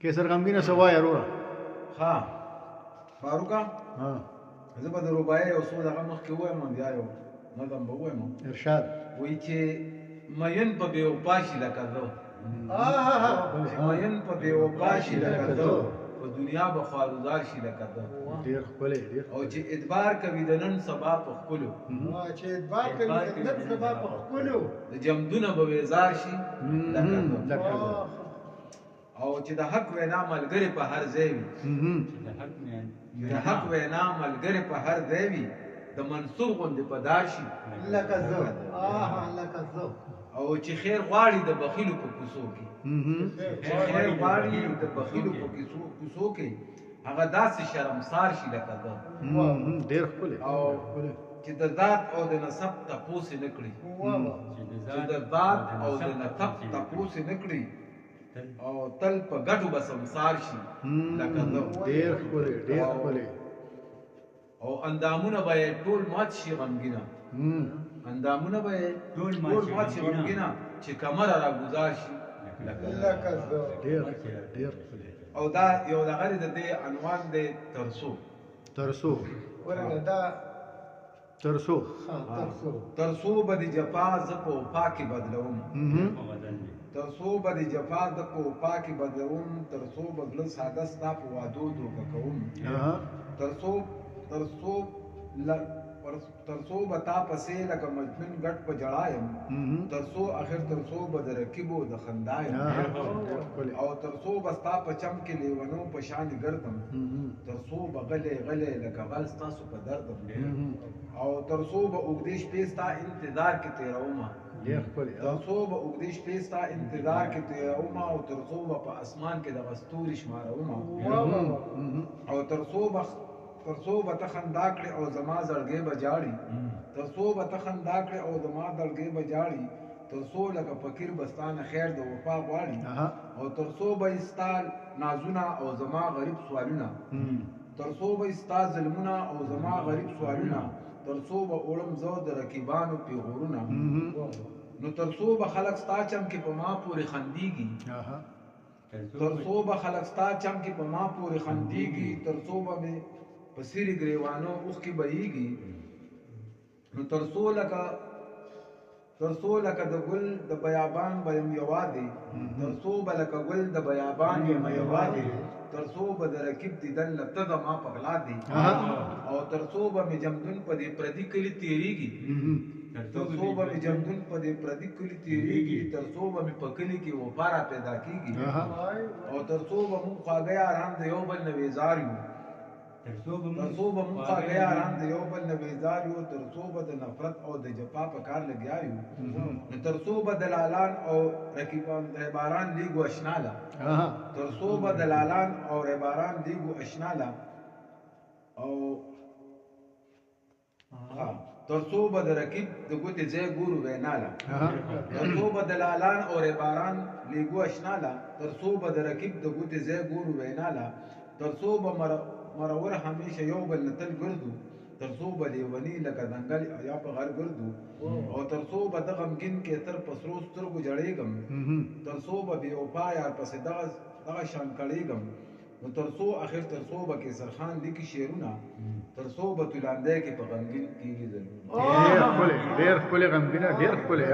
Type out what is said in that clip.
کیسر غمګینه سوا یا وروره ها فاروقه ها زه به د رباعي یو څو دغه مخکې ووایم بیا یو نظم به ووایم ارشاد وایي چې مین په بې وفا شي لکه زه چې مین په بې وفا شي لکه زه په دنیا به خوارودار شي لکه زه ډېر ښکلی ډېر او چې ادبار کوي د نن سبا په ښکلو چې ادبار کوي د نن سبا په ښکلو د جمدونه به ویزار شي لکه زه لکه او چې د حق وینا ملګری په هر ځای وي د حق وینا ملګری په هر ځای وي د منصور غوندې په دار شي لکه زه لکه زه او چې خیر غواړي د بخیلو په کوڅو کې چې خیر غواړي د بخیلو په کوڅو کې هغه داسې شرمسار شي لکه زه ډېر ښکلی او چې د ذات او د نسب تپوس نه کړي چې د ذات او د نسب تپوس نه کړي او تل په ګډو به سمسار شي لکه زه ډېر ښکلی ډېر ښکلی او اندامونه به یې ټول مات شي غمګینه اندامونه به یې ټول مات شي غمګینه چې کمره راګوزار شي لکه زه ډېر ډېر ښکلی او دا یو دغه د دې عنوان دی ترسو ترسو ورنه دا ترسو ترسو به د جفا زه په وفا کې بدلوم ترسو به د جفا زه په وفا کې بدلوم ترسو به زړه ساده ستا په وعدو دوکه کوم ترسو به تا پسې لکه مجنون ګټ په جړایم ترسو اخر ترسو به د رکیبو د خندایم او ترسو به ستا په چم کې لیونو په شان ګرځم ترسو به غلی غلی لکه غل ستاسو په دردم او ترسو به اوږدې شپې ستا انتظار کې تېرومه ترسو به اوږدې شپې ستا انتظار کې تېرومه او ترسو به په اسمان کې دغه ستوري شمارومه او ترسو به ته خندا کړې او زما زړګی به جاړي ترسو به ته خندا کړې او زما زړګی به جاړي ترسو لکه فقیر به ستا نه خیر د وفا غواړي او ترسو به یې ستا نازونه او زما غریب سوالونه ترسو به یې ستا ظلمونه او زما غریب سوالونه ترسو به اوړم زه د رقیبانو پیغورونه نو ترسو به خلک ستا چم کې په ما پورې خندېږي ترسو به خلک ستا چم کې په ما پورې خندېږي ترسو به مې په سیرې ګریوانو اوښکې بهیږي نو ترسو لکه د ګل د بیابان به یم یوازې ترسو به لکه ګل د بیابان یم یوازې ترسو به د رقیب دیدن له ته زما په غلا دی او ترسو به مې جمدون په دې پردي کلي تېرېږي ترسو به مې جمدون په دې پردي کلي تېرېږي ترسو به مې په کلي کې وفا را پیدا کېږي او ترسو به مونږ خواږه یاران د یو بل نه بېزار یو ترسو به مونږ خواږه یاران د یو بل نه بېزار یو ترسو به د نفرت او د جفا په کار لګیا یو نو ترسو به دلالان او رهبران لیږو اشنا له ترسو به دلالان او رهبران لیږو اشنا له او ترسو به د رقیب د ګوتې ځای ګورو وینا له ترسو به دلالان او رهبران لیږو اشنا له ترسو به د رقیب د ګوتې ځای ګورو وینا له ترسو به مرور همیشه یو بل نه تل ګرځو ترسو به لیوني لکه ځنګل یا په غر ګرځو او ترسو به د غمګین کې تر په سرو سترګو جړېږم ترسو به بې وفا یار پسې دغه شان کړېږم نو ترسو اخر ترسو به کیسرخان لیکي شعرونه ترسو به تولاندی کې په غمګین کېږي ځلونه ډېر ښکلی غمګینه ډېر ښکلی